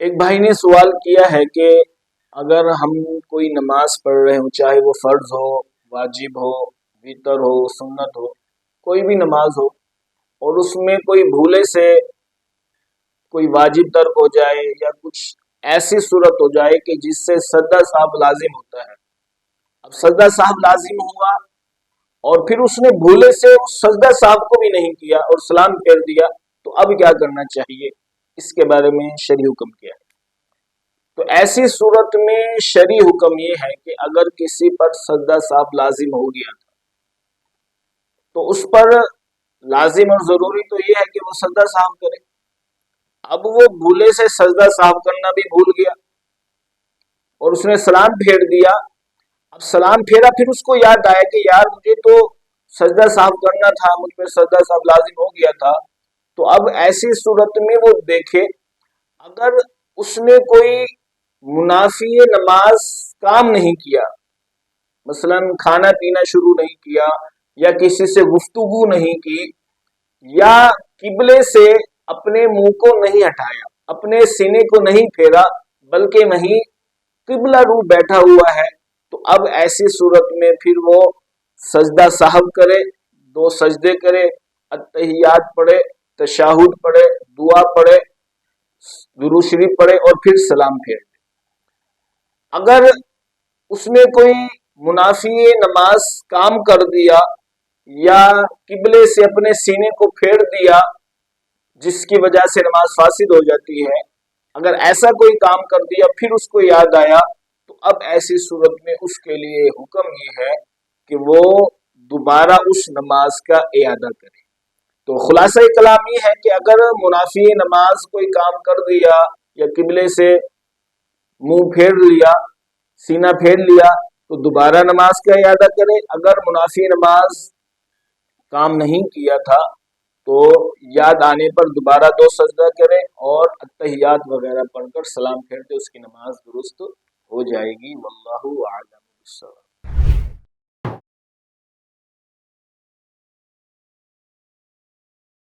ایک بھائی نے سوال کیا ہے کہ اگر ہم کوئی نماز پڑھ رہے ہوں، چاہے وہ فرض ہو، واجب ہو، وتر ہو، سنت ہو، کوئی بھی نماز ہو، اور اس میں کوئی بھولے سے کوئی واجب ترک ہو جائے یا کچھ ایسی صورت ہو جائے کہ جس سے سجدہ صاحب لازم ہوتا ہے، اب سجدہ صاحب لازم ہوا اور پھر اس نے بھولے سے اس سجدہ صاحب کو بھی نہیں کیا اور سلام پھیر دیا، تو اب کیا کرنا چاہیے؟ اس کے بارے میں شرعی حکم کیا ہے؟ تو ایسی صورت میں شرعی حکم یہ ہے کہ اگر کسی پر سجدہ صاحب لازم ہو گیا تھا تو اس پر لازم اور ضروری تو یہ ہے کہ وہ سجدہ صاحب کرے۔ اب وہ بھولے سے سجدہ صاحب کرنا بھی بھول گیا اور اس نے سلام پھیر دیا، اب سلام پھیرا، پھر اس کو یاد آیا کہ یار مجھے تو سجدہ صاحب کرنا تھا، مجھ پہ سجدہ صاحب لازم ہو گیا تھا، تو اب ایسی صورت میں وہ دیکھے اگر اس نے کوئی منافی نماز کام نہیں کیا، مثلا کھانا پینا شروع نہیں کیا یا کسی سے گفتگو نہیں کی یا قبلے سے اپنے منہ کو نہیں ہٹایا، اپنے سینے کو نہیں پھیرا بلکہ وہیں قبلہ رو بیٹھا ہوا ہے، تو اب ایسی صورت میں پھر وہ سجدہ صاحب کرے، 2 سجدے کرے، التحیات پڑھے، تشہد پڑھے، دعا پڑھے، درود شریف پڑھے اور پھر سلام پھیر دے۔ اگر اس نے کوئی منافی نماز کام کر دیا یا قبلے سے اپنے سینے کو پھیر دیا جس کی وجہ سے نماز فاسد ہو جاتی ہے، اگر ایسا کوئی کام کر دیا پھر اس کو یاد آیا، تو اب ایسی صورت میں اس کے لیے حکم یہ ہے کہ وہ دوبارہ اس نماز کا اعادہ کرے۔ تو خلاصہ کلام یہ ہے کہ اگر منافی نماز کوئی کام کر دیا یا قبلے سے منہ پھیر لیا، سینہ پھیر لیا، تو دوبارہ نماز کا اعادہ کرے۔ اگر منافی نماز کام نہیں کیا تھا تو یاد آنے پر دوبارہ 2 سجدہ کرے اور التحیات وغیرہ پڑھ کر سلام پھیر دے، اس کی نماز درست ہو جائے گی۔ واللہ اعلم بالصواب۔